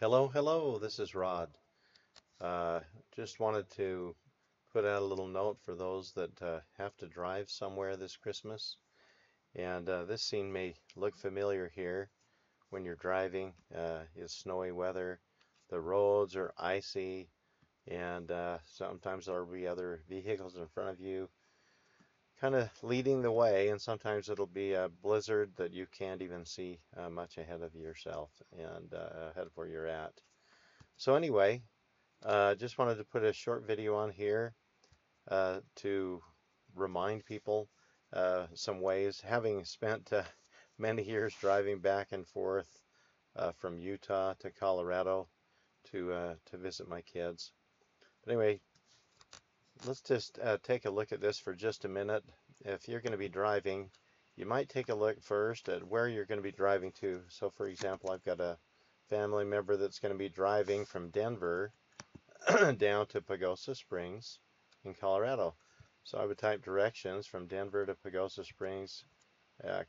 Hello, this is Rod. Uh, just wanted to put out a little note for those that have to drive somewhere this Christmas. And this scene may look familiar here when you're driving. It's snowy weather, the roads are icy, and sometimes there'll be other vehicles in front of you kind of leading the way, and sometimes it'll be a blizzard that you can't even see much ahead of yourself and ahead of where you're at. So anyway, just wanted to put a short video on here to remind people some ways, having spent many years driving back and forth from Utah to Colorado to visit my kids. But anyway, let's just take a look at this for just a minute. If you're going to be driving, you might take a look first at where you're going to be driving to. So for example, I've got a family member that's going to be driving from Denver down to Pagosa Springs in Colorado. So I would type directions from Denver to Pagosa Springs,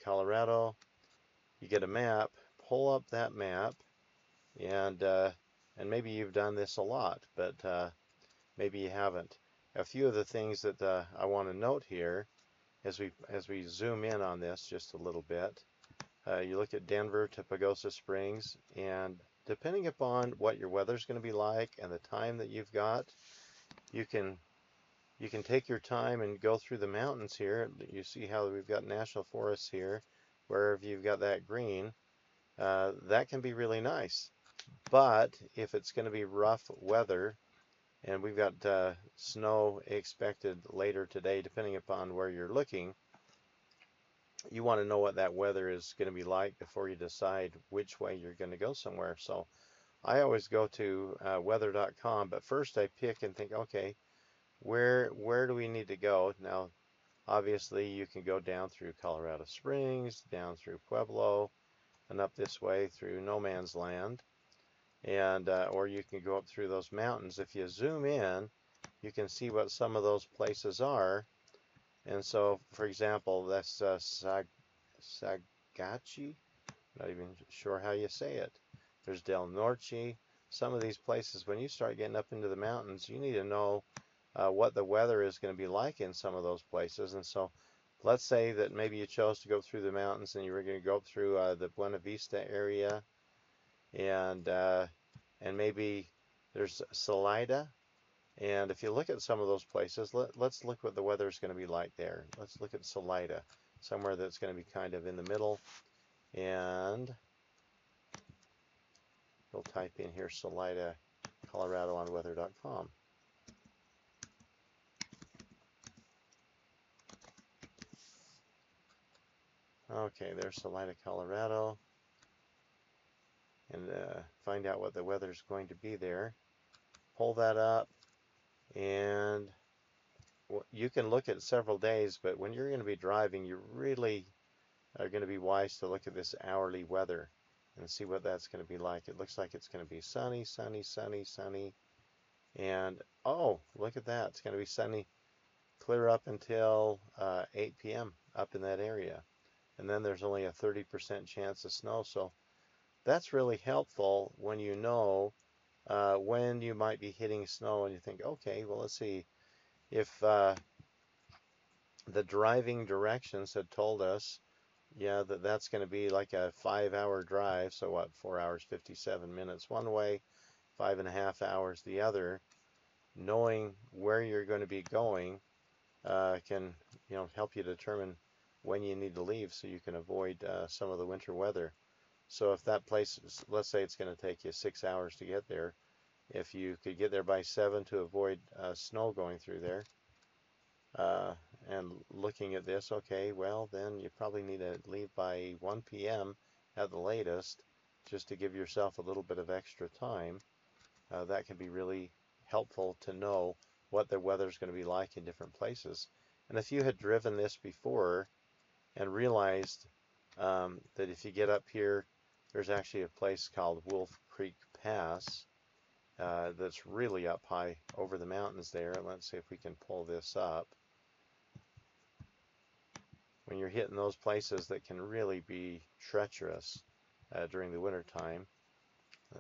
Colorado. You get a map, pull up that map, and maybe you've done this a lot, but maybe you haven't. A few of the things that I want to note here as we zoom in on this just a little bit. You look at Denver to Pagosa Springs, and depending upon what your weather's going to be like and the time that you've got, you can take your time and go through the mountains here. You see how we've got national forests here. Wherever you've got that green, that can be really nice. But if it's going to be rough weather, and we've got snow expected later today, depending upon where you're looking, you want to know what that weather is going to be like before you decide which way you're going to go somewhere. So I always go to weather.com, but first I pick and think, okay, where do we need to go? Now, obviously, you can go down through Colorado Springs, down through Pueblo, and up this way through no man's land, and or you can go up through those mountains. If you zoom in, you can see what some of those places are. And so, for example, that's Sagachi. Not even sure how you say it. There's Del Norte. Some of these places, when you start getting up into the mountains, you need to know what the weather is going to be like in some of those places. And so let's say that maybe you chose to go through the mountains and you were going to go up through the Buena Vista area, and maybe there's Salida. And if you look at some of those places, let's look what the weather is going to be like there. Let's look at Salida, somewhere that's going to be kind of in the middle. And we'll type in here Salida, Colorado on weather.com. Okay, there's Salida, Colorado. And find out what the weather is going to be there. Pull that up, and you can look at several days, but when you're going to be driving, you really are going to be wise to look at this hourly weather and see what that's going to be like. It looks like it's going to be sunny, sunny, sunny, sunny. And oh, look at that. It's going to be sunny clear up until 8 p.m. up in that area. And then there's only a 30% chance of snow. So that's really helpful when you know when you might be hitting snow and you think, okay, well, let's see. If the driving directions had told us, yeah, that's going to be like a 5-hour drive, so what, 4 hours, 57 minutes one way, 5.5 hours the other, knowing where you're going to be going can, help you determine when you need to leave so you can avoid some of the winter weather. So if that place, let's say it's going to take you 6 hours to get there, if you could get there by 7 to avoid snow going through there, and looking at this, okay, well, then you probably need to leave by 1 p.m. at the latest, just to give yourself a little bit of extra time. That can be really helpful to know what the weather's going to be like in different places. And if you had driven this before and realized that if you get up here, there's actually a place called Wolf Creek Pass that's really up high over the mountains there. Let's see if we can pull this up. When you're hitting those places that can really be treacherous during the winter time,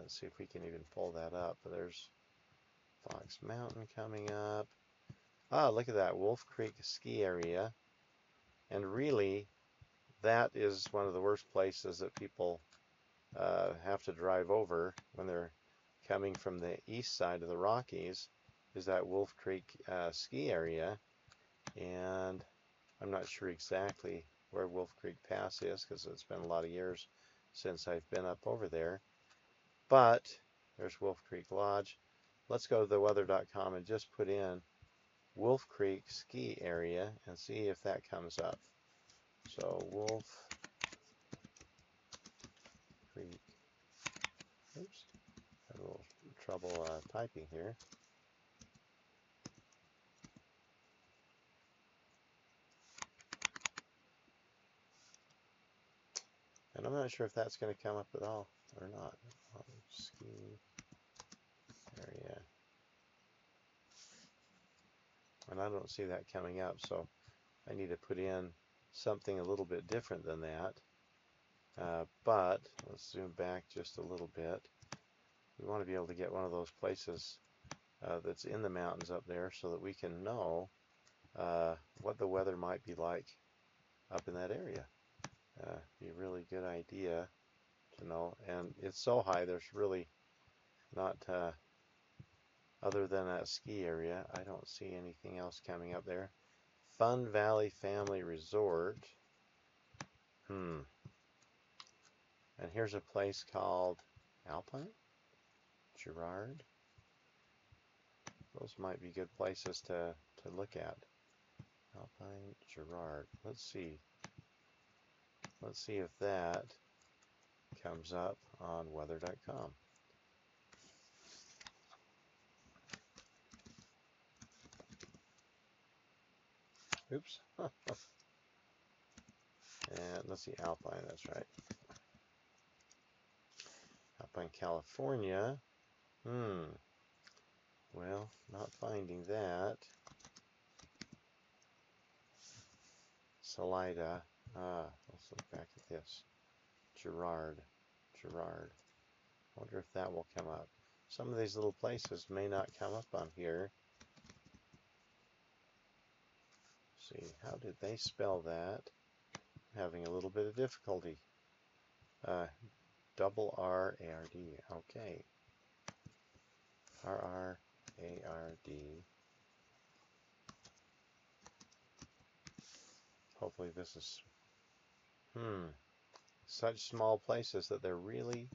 Let's see if we can even pull that up. There's Fox Mountain coming up. Ah, look at that, Wolf Creek ski area. And really, that is one of the worst places that people have to drive over when they're coming from the east side of the Rockies, is that Wolf Creek ski area. And I'm not sure exactly where Wolf Creek Pass is because it's been a lot of years since I've been up over there. But there's Wolf Creek Lodge. Let's go to the weather.com and just put in Wolf Creek ski area and see if that comes up. So Wolf Creek, oops, had a little trouble typing here. And I'm not sure if that's going to come up at all or not. Ski area. And I don't see that coming up, so I need to put in something a little bit different than that. But let's zoom back just a little bit. We want to be able to get one of those places that's in the mountains up there so that we can know what the weather might be like up in that area. Be a really good idea to know. And it's so high, there's really not, other than that ski area, I don't see anything else coming up there. Fun Valley Family Resort. And here's a place called Alpine? Girard? Those might be good places to look at. Alpine Girard. Let's see. Let's see if that comes up on weather.com. Oops. And let's see, Alpine, that's right. Alpine, California. Well, not finding that. Salida. Let's look back at this. Girard. Wonder if that will come up. Some of these little places may not come up on here. See, how did they spell that? Having a little bit of difficulty. Double R-A-R-D. Okay. R-R-A-R-D. Hopefully this is such small places that they're really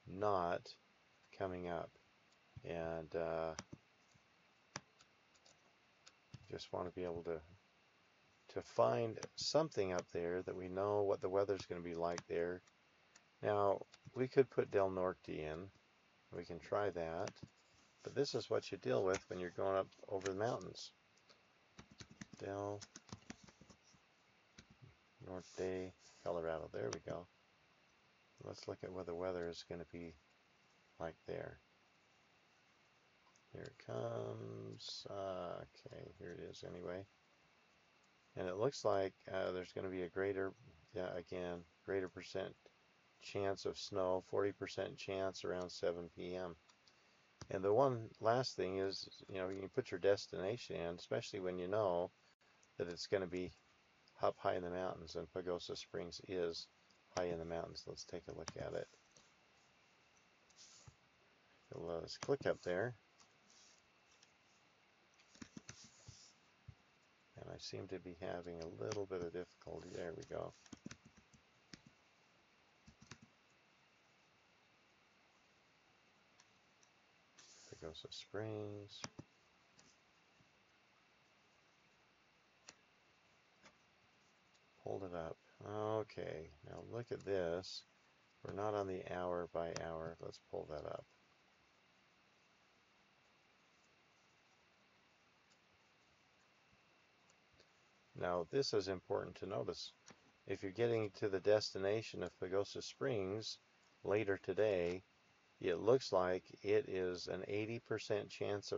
not coming up. And just want to be able to find something up there that we know what the weather's going to be like there. Now, we could put Del Norte in. We can try that. But this is what you deal with when you're going up over the mountains. Del Norte, Colorado. There we go. Let's look at what the weather is going to be like there. Here it comes. Okay, here it is anyway. And it looks like there's going to be a greater percent chance of snow, 40% chance around 7 p.m. And the one last thing is, you can put your destination in, especially when you know that it's going to be up high in the mountains, and Pagosa Springs is high in the mountains. Let's take a look at it. Let's click up there. And I seem to be having a little bit of difficulty. There we go. Pagosa Springs. Hold it up. Okay, now look at this. We're not on the hour by hour. Let's pull that up. Now, this is important to notice. If you're getting to the destination of Pagosa Springs later today, it looks like it is an 80% chance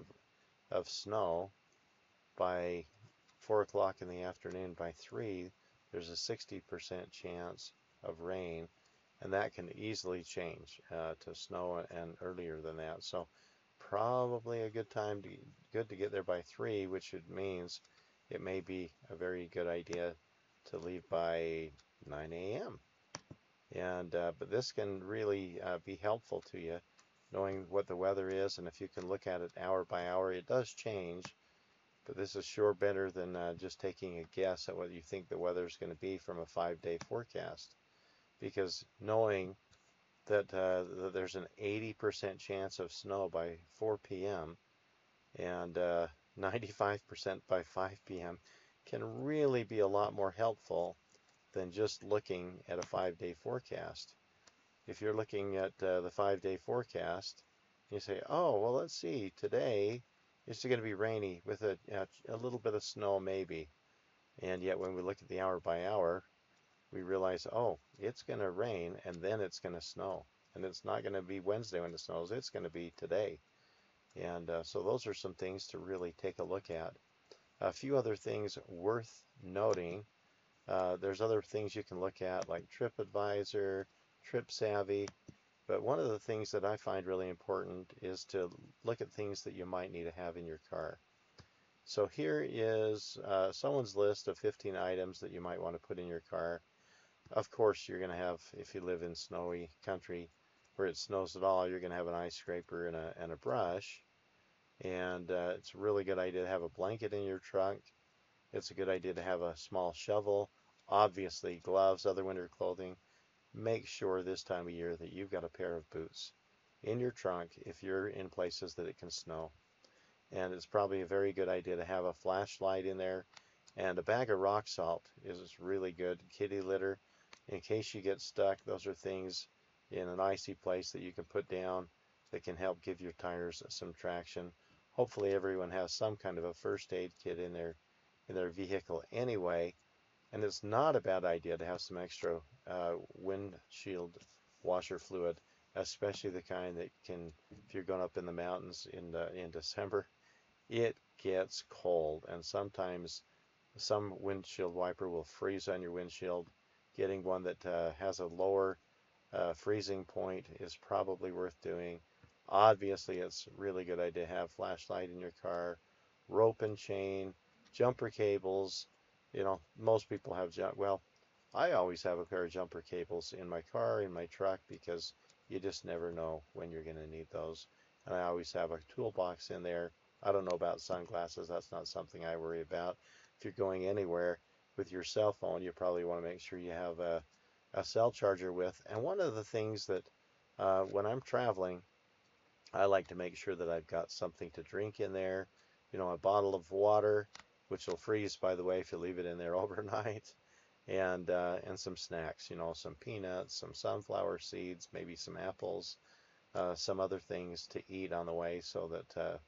of snow by 4 o'clock in the afternoon. By 3, there's a 60% chance of rain. and that can easily change to snow and earlier than that. So probably a good to get there by 3, which means it may be a very good idea to leave by 9 a.m. And but this can really be helpful to you, knowing what the weather is, and if you can look at it hour by hour, it does change. But this is sure better than just taking a guess at what you think the weather is going to be from a 5-day forecast. Because knowing that there's an 80% chance of snow by 4 p.m. and 95% by 5 p.m. can really be a lot more helpful than just looking at a 5-day forecast. If you're looking at the 5-day forecast, you say, oh, well, let's see, today it's going to be rainy with a little bit of snow maybe. And yet when we look at the hour by hour, we realize, oh, it's going to rain and then it's going to snow. And it's not going to be Wednesday when it snows, it's going to be today. And so those are some things to really take a look at. A few other things worth noting. There's other things you can look at like TripAdvisor, TripSavvy, but one of the things that I find really important is to look at things that you might need to have in your car. So here is someone's list of 15 items that you might want to put in your car. Of course, you're going to have, if you live in snowy country where it snows at all, you're going to have an ice scraper and a brush. And it's a really good idea to have a blanket in your trunk. It's a good idea to have a small shovel, obviously gloves, other winter clothing. Make sure this time of year that you've got a pair of boots in your trunk if you're in places that it can snow. And it's probably a very good idea to have a flashlight in there, and a bag of rock salt is really good. Kitty litter, in case you get stuck, those are things in an icy place that you can put down that can help give your tires some traction. Hopefully everyone has some kind of a first aid kit in their vehicle anyway, and it's not a bad idea to have some extra windshield washer fluid, especially the kind that can, if you're going up in the mountains in December, it gets cold, and sometimes some windshield wiper will freeze on your windshield. Getting one that has a lower freezing point is probably worth doing. Obviously, it's a really good idea to have flashlight in your car, rope and chain, jumper cables. You know, most people have well, I always have a pair of jumper cables in my car, in my truck, because you just never know when you're going to need those. And I always have a toolbox in there. I don't know about sunglasses. That's not something I worry about. If you're going anywhere with your cell phone, you probably want to make sure you have a cell charger with. And one of the things that when I'm traveling, I like to make sure that I've got something to drink in there. You know, a bottle of water, which will freeze, by the way, if you leave it in there overnight, and some snacks. You know, some peanuts, some sunflower seeds, maybe some apples, some other things to eat on the way, so that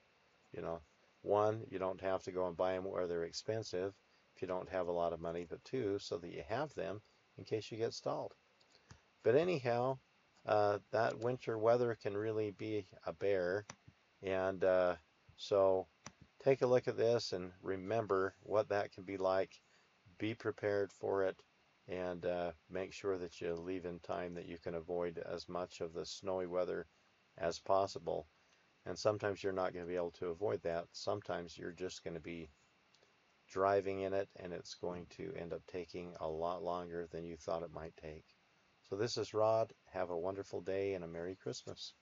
you know, one, you don't have to go and buy them where they're expensive if you don't have a lot of money, but two, so that you have them in case you get stalled. But anyhow, that winter weather can really be a bear, and so take a look at this and remember what that can be like. Be prepared for it, and make sure that you leave in time that you can avoid as much of the snowy weather as possible. And sometimes you're not going to be able to avoid that. Sometimes you're just going to be driving in it, and it's going to end up taking a lot longer than you thought it might take. So this is Rod. Have a wonderful day and a Merry Christmas.